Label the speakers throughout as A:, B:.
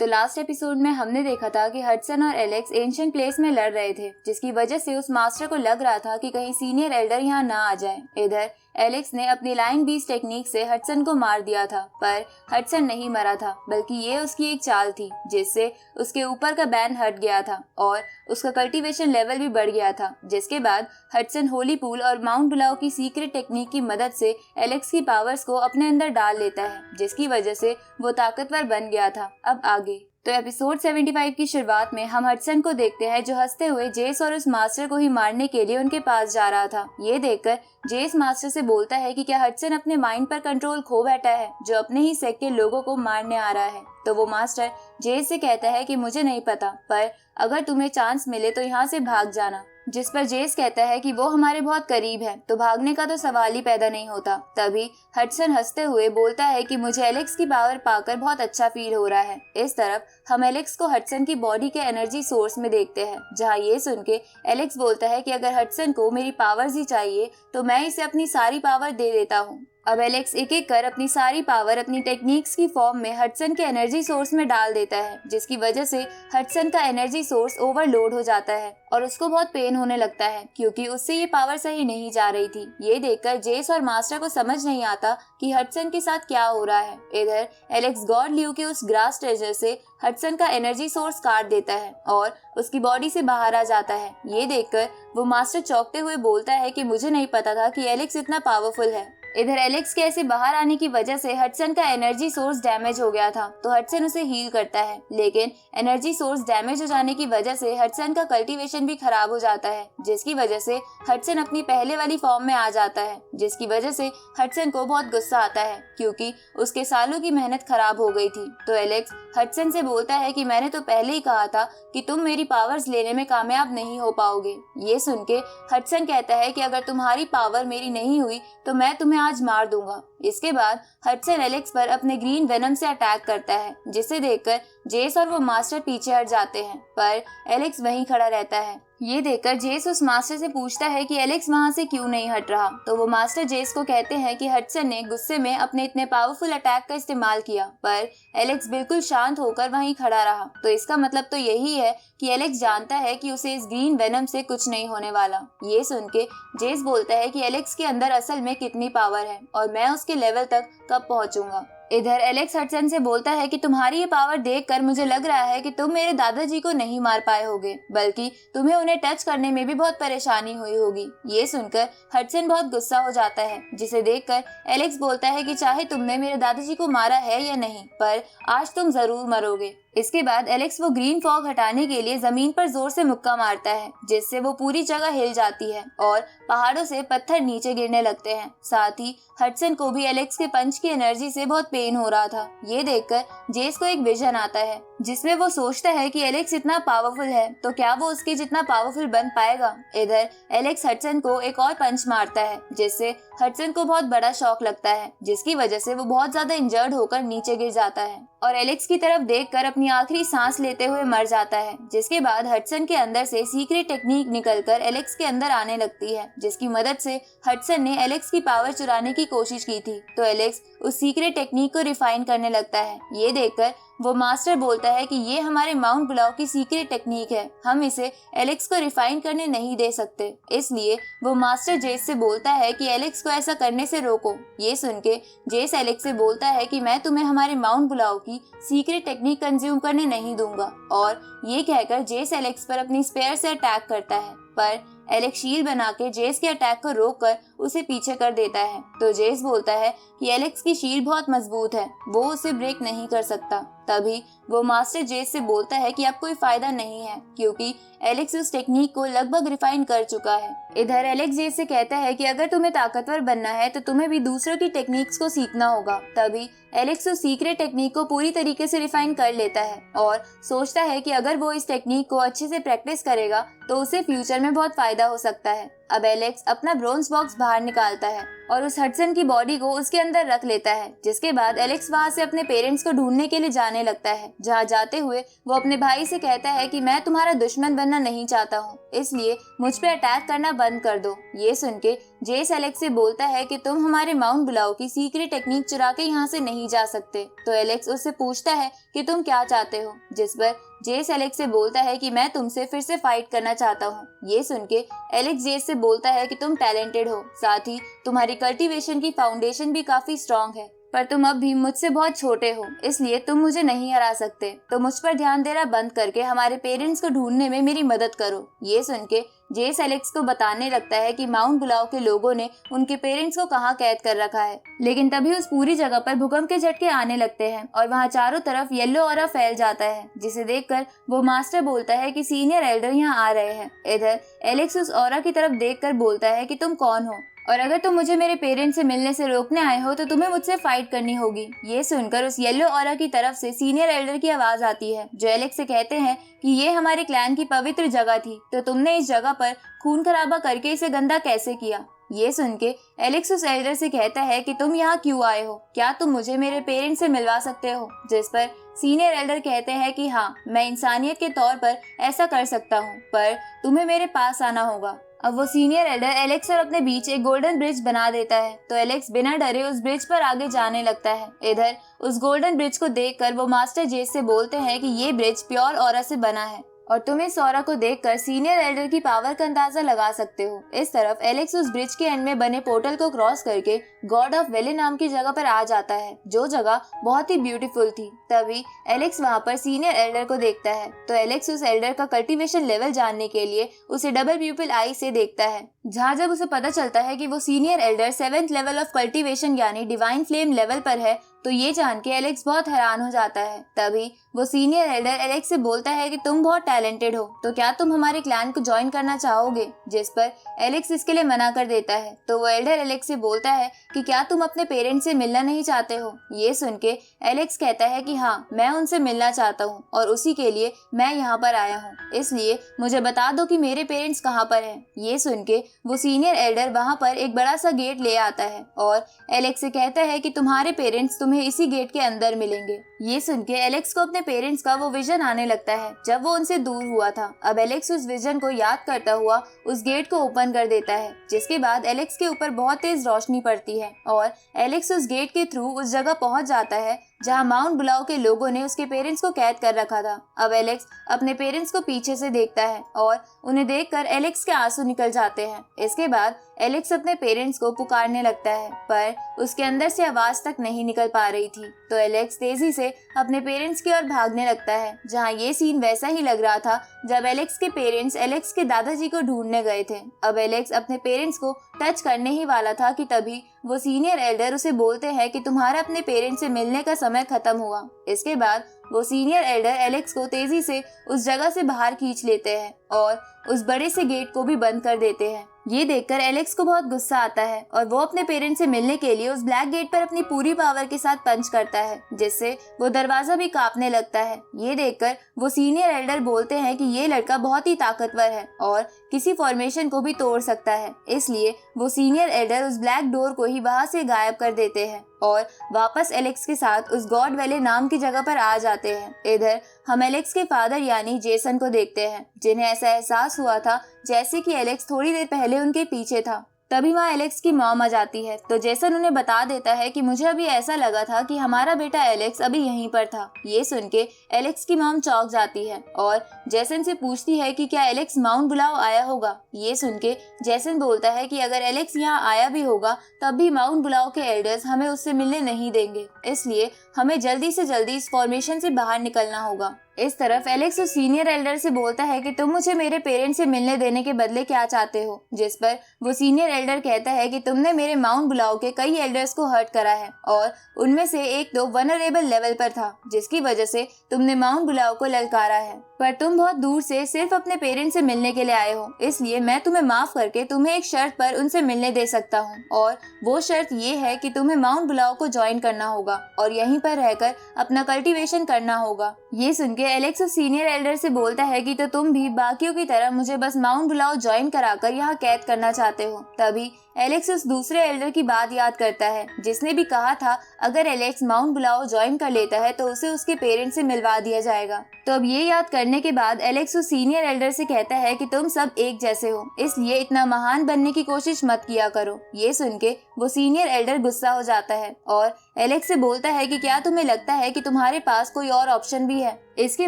A: तो last episode में हमने देखा था कि हडसन और एलेक्स एंशिएंट प्लेस में लड़ रहे थे, जिसकी वजह से उस मास्टर को लग रहा था कि कहीं सीनियर एल्डर यहाँ ना आ जाए। इधर एलेक्स ने अपनी लाइन बीस्ट टेक्निक से हडसन को मार दिया था, पर हडसन नहीं मरा था, बल्कि ये उसकी एक चाल थी जिससे उसके ऊपर का बैन हट गया था और उसका कल्टीवेशन लेवल भी बढ़ गया था। जिसके बाद हडसन होली पूल और माउंट बुलाओ की सीक्रेट टेक्निक की मदद से एलेक्स की पावर्स को अपने अंदर डाल लेता है, जिसकी वजह से वो ताकतवर बन गया था। अब आगे तो एपिसोड 75 की शुरुआत में हम हडसन को देखते हैं, जो हंसते हुए जेस और उस मास्टर को ही मारने के लिए उनके पास जा रहा था। ये देखकर जेस मास्टर से बोलता है कि क्या हडसन अपने माइंड पर कंट्रोल खो बैठा है, जो अपने ही सेक्ट के लोगों को मारने आ रहा है। तो वो मास्टर जेस से कहता है कि मुझे नहीं पता, पर अगर तुम्हें चांस मिले तो यहाँ से भाग जाना। जिस पर जेस कहता है कि वो हमारे बहुत करीब है, तो भागने का तो सवाल ही पैदा नहीं होता। तभी हडसन हंसते हुए बोलता है कि मुझे एलेक्स की पावर पाकर बहुत अच्छा फील हो रहा है। इस तरफ हम एलेक्स को हडसन की बॉडी के एनर्जी सोर्स में देखते हैं, जहाँ ये सुन के एलेक्स बोलता है कि अगर हडसन को मेरी पावर्स ही चाहिए तो मैं इसे अपनी सारी पावर दे देता हूँ। अब एलेक्स एक एक कर अपनी सारी पावर अपनी टेक्निक्स की फॉर्म में हडसन के एनर्जी सोर्स में डाल देता है, जिसकी वजह से हडसन का एनर्जी सोर्स ओवरलोड हो जाता है और उसको बहुत पेन होने लगता है, क्योंकि उससे ये पावर सही नहीं जा रही थी। ये देखकर जेस और मास्टर को समझ नहीं आता कि हडसन के साथ क्या हो रहा है। इधर एलेक्स गॉड ल्यू के उस ग्रास ट्रेजर से हडसन का एनर्जी सोर्स काट देता है और उसकी बॉडी से बाहर आ जाता है। ये देखकर वो मास्टर चौंकते हुए बोलता है कि मुझे नहीं पता था कि एलेक्स इतना पावरफुल है। इधर एलेक्स के ऐसे बाहर आने की वजह से हडसन का एनर्जी सोर्स डैमेज हो गया था, तो हडसन उसे हील करता है, लेकिन एनर्जी सोर्स डैमेज हो जाने की वजह से हडसन का कल्टीवेशन भी खराब हो जाता है, जिसकी वजह से हडसन अपनी पहले वाली फॉर्म में आ जाता है। जिसकी वजह से हडसन को बहुत गुस्सा आता है, क्योंकि उसके सालों की मेहनत खराब हो गई थी। तो एलेक्स हडसन से बोलता है कि मैंने तो पहले ही कहा था कि तुम मेरी पावर्स लेने में कामयाब नहीं हो पाओगे। ये सुन के हडसन कहता है कि अगर तुम्हारी पावर मेरी नहीं हुई तो मैं तुम्हें आज मार दूंगा। इसके बाद हडसन एलेक्स पर अपने ग्रीन वेनम से अटैक करता है, जिसे देखकर जेस और वो मास्टर पीछे हट जाते हैं, पर एलेक्स वहीं खड़ा रहता है। ये देखकर जेस उस मास्टर से पूछता है कि एलेक्स वहां से क्यों नहीं हट रहा। तो वो मास्टर जेस को कहते हैं कि हडसन ने गुस्से में अपने इतने पावरफुल अटैक का इस्तेमाल किया, पर एलेक्स बिल्कुल शांत होकर वहीं खड़ा रहा। तो इसका मतलब तो यही है कि एलेक्स जानता है कि उसे इस ग्रीन वेनम से कुछ नहीं होने वाला। ये सुन के जेस बोलता है कि एलेक्स के अंदर असल में कितनी पावर है और मैं उसके लेवल तक कब पहुंचूंगा। इधर एलेक्स हडसन से बोलता है कि तुम्हारी ये पावर देखकर मुझे लग रहा है कि तुम मेरे दादाजी को नहीं मार पाए होगे, बल्कि तुम्हें उन्हें टच करने में भी बहुत परेशानी हुई होगी। ये सुनकर हडसन बहुत गुस्सा हो जाता है, जिसे देखकर एलेक्स बोलता है कि चाहे तुमने मेरे दादाजी को मारा है या नहीं, पर आज तुम जरूर मरोगे। इसके बाद एलेक्स वो ग्रीन फॉग हटाने के लिए जमीन पर जोर से मुक्का मारता है, जिससे वो पूरी जगह हिल जाती है और पहाड़ों से पत्थर नीचे गिरने लगते हैं। साथ ही हडसन को भी एलेक्स के पंच की एनर्जी से बहुत पेन हो रहा था। ये देखकर जेस को एक विजन आता है, जिसमें वो सोचता है कि एलेक्स इतना पावरफुल है तो क्या वो उसके जितना पावरफुल बन पाएगा। इधर एलेक्स हडसन को एक और पंच मारता है, जिससे हडसन को बहुत बड़ा शॉक लगता है, जिसकी वजह से वो बहुत ज्यादा इंजर्ड होकर नीचे गिर जाता है और एलेक्स की तरफ देखकर अपनी आखिरी सांस लेते हुए मर जाता है। जिसके बाद हडसन के अंदर से सीक्रेट टेक्निक निकलकर एलेक्स के अंदर आने लगती है, जिसकी मदद से हडसन ने एलेक्स की पावर चुराने की कोशिश की थी। तो एलेक्स उस सीक्रेट टेक्निक को रिफाइन करने लगता है। ये देखकर वो मास्टर बोलता है कि ये हमारे माउंट बुलाओ की सीक्रेट टेक्निक है, हम इसे एलेक्स को रिफाइन करने नहीं दे सकते। इसलिए वो मास्टर जेस से बोलता है कि एलेक्स को ऐसा करने से रोको। ये सुन के जेस एलेक्स से बोलता है कि मैं तुम्हें हमारे माउंट बुलाओ की सीक्रेट टेक्निक कंज्यूम करने नहीं दूंगा, और ये कहकर जेस एलेक्स पर अपनी स्पेयर से अटैक करता है, पर एलेक्स शील्ड बना के जेस के अटैक को रोककर उसे पीछे कर देता है। तो जेस बोलता है कि एलेक्स की शील्ड बहुत मजबूत है, वो उसे ब्रेक नहीं कर सकता। तभी वो मास्टर जेस से बोलता है कि अब कोई फायदा नहीं है, क्योंकि एलेक्स उस टेक्निक को लगभग रिफाइन कर चुका है। इधर एलेक्स जेस से कहता है कि अगर तुम्हें ताकतवर बनना है तो तुम्हें भी दूसरों की टेक्निक्स को सीखना होगा। तभी एलेक्स उस सीक्रेट टेक्निक को पूरी तरीके से रिफाइन कर लेता है और सोचता है कि अगर वो इस टेक्निक को अच्छे से प्रैक्टिस करेगा तो उसे फ्यूचर में बहुत फायदा हो सकता है। अब एलेक्स अपना ब्रोंज बॉक्स बाहर निकालता है और उस हडसन की बॉडी को उसके अंदर रख लेता है, जिसके बाद एलेक्स वहाँ से अपने पेरेंट्स को ढूंढने के लिए जाने लगता है। जहाँ जाते हुए वो अपने भाई से कहता है कि मैं तुम्हारा दुश्मन बनना नहीं चाहता हूँ, इसलिए मुझ पे अटैक करना बंद कर दो। ये सुन के जेस एलेक्स से बोलता है कि तुम हमारे माउंट बुलाओ की सीक्रेट टेक्निक चुरा के यहाँ से नहीं जा सकते। तो एलेक्स उससे पूछता है कि तुम क्या चाहते हो, जिस पर जेस एलेक्स से बोलता है कि मैं तुमसे फिर से फाइट करना चाहता हूँ। ये सुन के एलेक्स जेस से बोलता है कि तुम टैलेंटेड हो, साथ ही तुम्हारी कल्टीवेशन की फाउंडेशन भी काफी स्ट्रांग है, पर तुम अब भी मुझसे बहुत छोटे हो, इसलिए तुम मुझे नहीं हरा सकते। तो मुझ पर ध्यान देना बंद करके हमारे पेरेंट्स को ढूंढने में मेरी मदद करो। ये सुन के जेस एलेक्स को बताने लगता है कि माउंट बुलाओ के लोगों ने उनके पेरेंट्स को कहाँ कैद कर रखा है। लेकिन तभी उस पूरी जगह पर भूकंप के झटके आने लगते हैं और वहाँ चारों तरफ येलो ऑरा फैल जाता है, जिसे देखकर वो मास्टर बोलता है कि सीनियर एल्डर यहाँ आ रहे हैं। इधर एलेक्स उस ऑरा की तरफ देखकर बोलता है कि तुम कौन हो, और अगर तुम मुझे मेरे पेरेंट्स से मिलने से रोकने आए हो तो तुम्हें मुझसे फाइट करनी होगी। ये सुनकर उस येलो ऑरा की तरफ से सीनियर एल्डर की आवाज आती है, जो एलेक्स से कहते हैं कि ये हमारे क्लैन की पवित्र जगह थी, तो तुमने इस जगह पर खून खराबा करके इसे गंदा कैसे किया। ये सुन के एलेक्स उस एल्डर से कहता है कि तुम यहाँ क्यों आए हो, क्या तुम मुझे मेरे पेरेंट्स से मिलवा सकते हो। जिस पर सीनियर एल्डर कहते हैं कि हाँ, मैं इंसानियत के तौर पर ऐसा कर सकता हूँ, पर तुम्हें मेरे पास आना होगा। अब वो सीनियर एल्डर एलेक्स और अपने बीच एक गोल्डन ब्रिज बना देता है, तो एलेक्स बिना डरे उस ब्रिज पर आगे जाने लगता है। इधर उस गोल्डन ब्रिज को देखकर वो मास्टर जेस से बोलते हैं कि ये ब्रिज प्योर ऑरा से बना है और तुम इस ऑरा को देखकर सीनियर एल्डर की पावर का अंदाजा लगा सकते हो। इस तरफ एलेक्स उस ब्रिज के एंड में बने पोर्टल को क्रॉस करके गॉड ऑफ वेले नाम की जगह पर आ जाता है, जो जगह बहुत ही ब्यूटीफुल थी। तभी एलेक्स वहाँ पर सीनियर एल्डर को देखता है, तो एलेक्स उस एल्डर का कल्टीवेशन लेवल जानने के लिए उसे डबल प्यूपिल आई से देखता है, जहाँ जब उसे पता चलता है कि वो senior Elder 7th level of cultivation यानी डिवाइन फ्लेम लेवल पर है, तो ये जान के एलेक्स बहुत हैरान हो जाता है। तभी वो सीनियर एल्डर एलेक्स से बोलता है कि तुम बहुत टैलेंटेड हो, तो क्या तुम हमारे क्लैन को ज्वाइन करना चाहोगे। जिस पर एलेक्स इसके लिए मना कर देता है, तो वो एल्डर एलेक्स से बोलता है कि क्या तुम अपने पेरेंट्स से मिलना नहीं चाहते हो। ये सुन के एलेक्स कहता है कि हाँ, मैं उनसे मिलना चाहता हूँ और उसी के लिए मैं यहाँ पर आया हूँ, इसलिए मुझे बता दो कि मेरे पेरेंट्स कहाँ पर हैं। ये सुन के वो सीनियर एल्डर वहाँ पर एक बड़ा सा गेट ले आता है और एलेक्स से कहता है कि तुम्हारे पेरेंट्स तुम्हें इसी गेट के अंदर मिलेंगे। ये सुन के एलेक्स को अपने पेरेंट्स का वो विजन आने लगता है जब वो उनसे दूर हुआ था। अब एलेक्स उस विजन को याद करता हुआ उस गेट को ओपन कर देता है, जिसके बाद एलेक्स के ऊपर बहुत तेज रोशनी पड़ती है और एलेक्स उस गेट के थ्रू उस जगह पहुंच जाता है जहां माउंट बुलाओ के लोगों ने उसके पेरेंट्स को कैद कर रखा था। अब एलेक्स अपने पेरेंट्स को पीछे से देखता है और उन्हें देखकर एलेक्स के आंसू निकल जाते हैं। इसके बाद एलेक्स अपने पेरेंट्स को पुकारने लगता है, पर उसके अंदर से आवाज तक नहीं निकल पा रही थी। तो एलेक्स तेजी से अपने पेरेंट्स की ओर भागने लगता है, जहां ये सीन वैसा ही लग रहा था जब एलेक्स के पेरेंट्स एलेक्स के दादाजी को ढूंढने गए थे। अब एलेक्स अपने पेरेंट्स को टच करने ही वाला था कि तभी वो सीनियर एल्डर उसे बोलते हैं कि तुम्हारा अपने पेरेंट्स से मिलने का समय खत्म हुआ। इसके बाद वो सीनियर एल्डर एलेक्स को तेजी से उस जगह से बाहर खींच लेते हैं और उस बड़े से गेट को भी बंद कर देते हैं। ये देखकर एलेक्स को बहुत गुस्सा आता है और वो अपने पेरेंट्स से मिलने के लिए उस ब्लैक गेट पर अपनी पूरी पावर के साथ पंच करता है, जिससे वो दरवाजा भी कांपने लगता है। ये देखकर वो सीनियर एल्डर बोलते हैं कि ये लड़का बहुत ही ताकतवर है और किसी फॉर्मेशन को भी तोड़ सकता है, इसलिए वो सीनियर एल्डर उस ब्लैक डोर को ही वहां से गायब कर देते हैं और वापस एलेक्स के साथ उस गॉड वेले नाम की जगह पर आ जाते हैं। इधर हम एलेक्स के फादर यानी जेसन को देखते हैं, जिन्हें ऐसा एहसास हुआ था जैसे कि एलेक्स थोड़ी देर पहले उनके पीछे था। तभी वहाँ एलेक्स की मॉम आ जाती है, तो जेसन उन्हें बता देता है कि मुझे अभी ऐसा लगा था कि हमारा बेटा एलेक्स अभी यहीं पर था। ये सुन के एलेक्स की मॉम चौंक जाती है और जेसन से पूछती है कि क्या एलेक्स माउंट बुलाओ आया होगा। ये सुन के जेसन बोलता है कि अगर एलेक्स यहाँ आया भी होगा तब भी माउंट बुलाओ के एल्डर्स हमें उससे मिलने नहीं देंगे, इसलिए हमें जल्दी से जल्दी इस फॉर्मेशन से बाहर निकलना होगा। इस तरफ एलेक्स उस सीनियर एल्डर से बोलता है कि तुम मुझे मेरे पेरेंट्स से मिलने देने के बदले क्या चाहते हो। जिस पर वो सीनियर एल्डर कहता है कि तुमने मेरे माउंट बुलाओ के कई एल्डर्स को हर्ट करा है और उनमें से एक तो वनरेबल लेवल पर था, जिसकी वजह से तुमने माउंट बुलाओ को ललकारा है, पर तुम बहुत दूर से सिर्फ अपने पेरेंट्स से मिलने के लिए आए हो, इसलिए मैं तुम्हें माफ करके तुम्हें एक शर्त पर उनसे मिलने दे सकता हूँ और वो शर्त ये है कि तुम्हें माउंट बुलाओ को ज्वाइन करना होगा और यहीं पर पर रहकर अपना कल्टीवेशन करना होगा। ये सुन के एलेक्स उस सीनियर एल्डर से बोलता है कि तो तुम भी बाकियों की तरह मुझे बस माउंट बुलाओ ज्वाइन कराकर यहाँ कैद करना चाहते हो। तभी एलेक्स उस दूसरे एल्डर की बात याद करता है जिसने भी कहा था अगर एलेक्स माउंट बुलाओ ज्वाइन कर लेता है तो उसे उसके पेरेंट्स से मिलवा दिया जाएगा। तो अब ये याद करने के बाद एलेक्स उस सीनियर एल्डर से कहता है कि तुम सब एक जैसे हो, इसलिए इतना महान बनने की कोशिश मत किया करो। ये सुन के वो सीनियर एल्डर गुस्सा हो जाता है और एलेक्स से बोलता है कि क्या तुम्हें लगता है कि तुम्हारे पास कोई और ऑप्शन भी है। इसके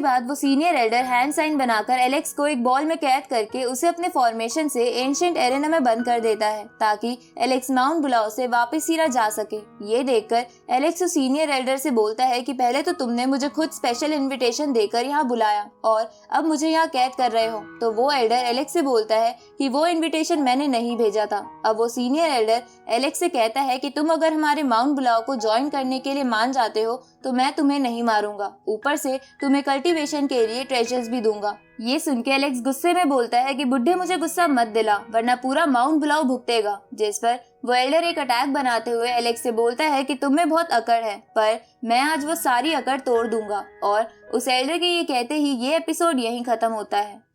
A: बाद वो सीनियर एल्डर हैंड साइन बनाकर एलेक्स को एक बॉल में कैद करके उसे अपने फॉर्मेशन से एंशिएंट एरेना में बंद कर देता है ताकि एलेक्स माउंट बुलाओ से वापस सीरा जा सके। ये देखकर एलेक्स उस सीनियर एल्डर से बोलता है कि पहले तो तुमने मुझे खुद स्पेशल इन्विटेशन देकर यहाँ बुलाया और अब मुझे यहाँ कैद कर रहे हो। तो वो एल्डर एलेक्स से बोलता है कि वो इन्विटेशन मैंने नहीं भेजा था। अब वो सीनियर एल्डर एलेक्स से कहता है कि तुम अगर हमारे माउंट बुलाओ को ज्वाइन करने के लिए मान जाते हो तो मैं तुम्हें नहीं मारूंगा, ऊपर से तुम्हें कल्टीवेशन के लिए ट्रेजर्स भी दूंगा। ये सुन के एलेक्स गुस्से में बोलता है कि बुड्ढे मुझे गुस्सा मत दिला वरना पूरा माउंट बुलाओ भुगतेगा। जिस पर वो एल्डर एक अटैक बनाते हुए एलेक्स से बोलता है कि तुम्हें बहुत अकड़ है पर मैं आज वो सारी अकड़ तोड़ दूंगा। और उस एल्डर के ये कहते ही ये एपिसोड यहीं खत्म होता है।